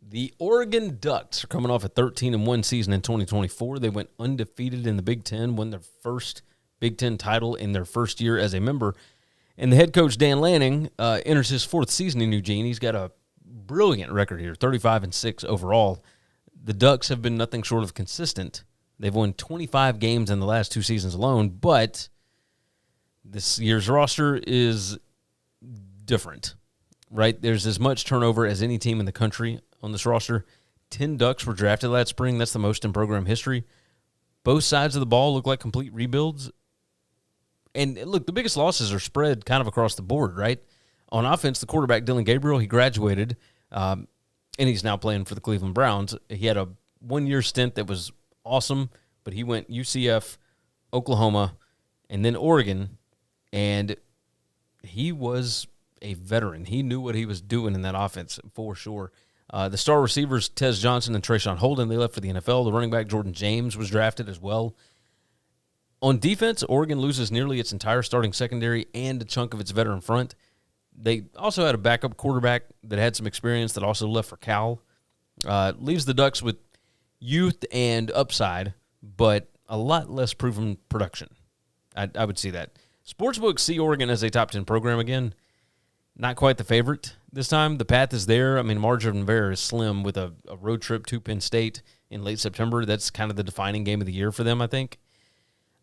The Oregon Ducks are coming off a 13-1 season in 2024. They went undefeated in the Big Ten, won their first Big Ten title in their first year as a member. And the head coach, Dan Lanning, enters his fourth season in Eugene. He's got a brilliant record here, 35-6 overall. The Ducks have been nothing short of consistent. They've won 25 games in the last two seasons alone, but this year's roster is different, right? There's as much turnover as any team in the country on this roster. 10 Ducks were drafted last spring. That's the most in program history. Both sides of the ball look like complete rebuilds. And look, the biggest losses are spread kind of across the board, right? On offense, the quarterback, Dillon, he graduated, and he's now playing for the Cleveland Browns. He had a one-year stint that was awesome, but he went UCF, Oklahoma, and then Oregon, and he was a veteran. He knew what he was doing in that offense for sure. The star receivers, Tez Johnson and Trayshawn Holden, they left for the NFL. The running back, Jordan James, was drafted as well. On defense, Oregon loses nearly its entire starting secondary and a chunk of its veteran front. They also had a backup quarterback that had some experience that also left for Cal. Leaves the Ducks with youth and upside, but a lot less proven production. I would see that. Sportsbooks see Oregon as a top 10 program again. Not quite the favorite this time. The path is there. I mean, margin of error is slim with a road trip to Penn State in late September. That's kind of the defining game of the year for them, I think.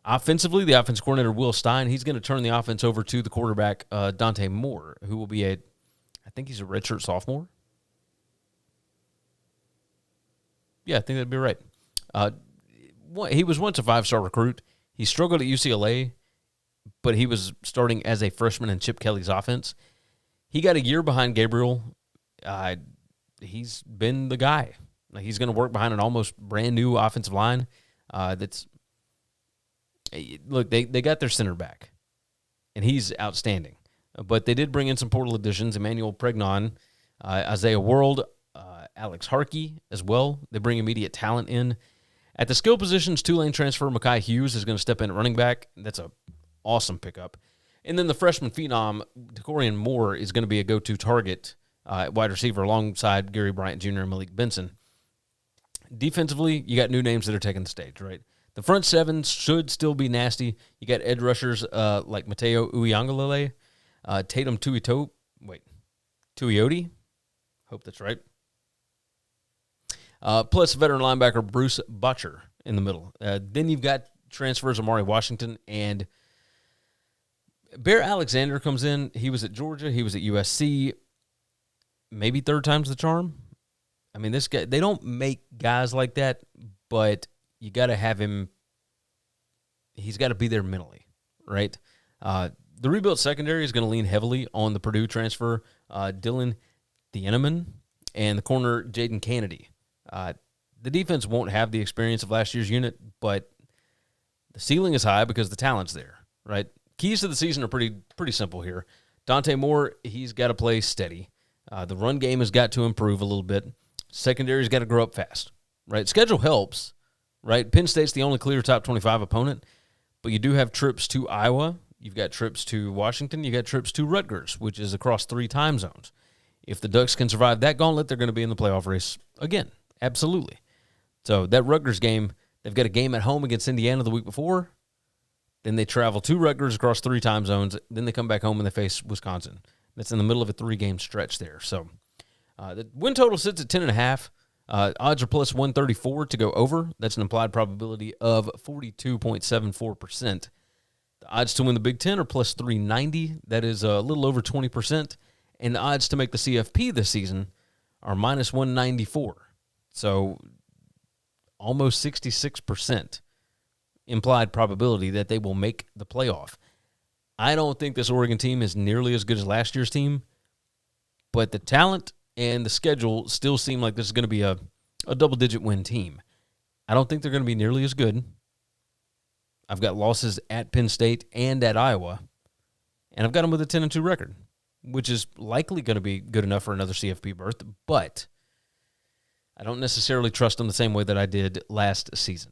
Offensively, the offensive coordinator, Will Stein, he's going to turn the offense over to the quarterback, Dante Moore, who will be I think he's a redshirt sophomore. Yeah, I think that'd be right. He was once a five-star recruit. He struggled at UCLA, but he was starting as a freshman in Chip Kelly's offense. He got a year behind Gabriel. He's been the guy. He's going to work behind an almost brand-new offensive line Look, they got their center back, and he's outstanding. But they did bring in some portal additions, Emmanuel Pregnon, Isaiah World, Alex Harkey as well. They bring immediate talent in. At the skill positions, Tulane transfer Makhi Hughes is going to step in at running back. That's an awesome pickup. And then the freshman phenom, Dakorien Moore, is going to be a go-to target at wide receiver alongside Gary Bryant Jr. and Malik Benson. Defensively, you got new names that are taking the stage, right? The front seven should still be nasty. You got edge rushers like Matayo Uiagalelei, Tatum Tuioti. Hope that's right. Plus veteran linebacker Bruce Butcher in the middle. Then you've got transfers Amari Washington and Bear Alexander comes in. He was at Georgia. He was at USC. Maybe third time's the charm. I mean, this guy, they don't make guys like that, but you got to have him. He's got to be there mentally, right? The rebuilt secondary is going to lean heavily on the Purdue transfer, Dillon Thieneman, and the corner, Jaden Kennedy. The defense won't have the experience of last year's unit, but the ceiling is high because the talent's there, right? Keys to the season are pretty simple here. Dante Moore, he's got to play steady. The run game has got to improve a little bit. Secondary's got to grow up fast, right? Schedule helps, right? Penn State's the only clear top 25 opponent, but you do have trips to Iowa. You've got trips to Washington. You got trips to Rutgers, which is across 3 time zones. If the Ducks can survive that gauntlet, they're going to be in the playoff race again. Absolutely. So that Rutgers game, they've got a game at home against Indiana the week before. Then they travel to Rutgers across 3 time zones. Then they come back home and they face Wisconsin. That's in the middle of a 3-game stretch there. So the win total sits at 10.5. Odds are plus 134 to go over. That's an implied probability of 42.74%. The odds to win the Big Ten are plus 390. That is a little over 20%. And the odds to make the CFP this season are minus 194. So almost 66% implied probability that they will make the playoff. I don't think this Oregon team is nearly as good as last year's team, but the talent and the schedule still seem like this is going to be a double-digit win team. I don't think they're going to be nearly as good. I've got losses at Penn State and at Iowa, and I've got them with a 10-2 record, which is likely going to be good enough for another CFP berth, but I don't necessarily trust them the same way that I did last season.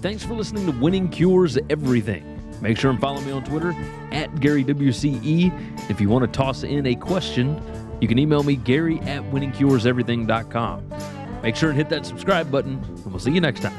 Thanks for listening to Winning Cures Everything. Make sure and follow me on Twitter at GaryWCE. If you want to toss in a question, you can email me, Gary@winningcureseverything.com. Make sure and hit that subscribe button, and we'll see you next time.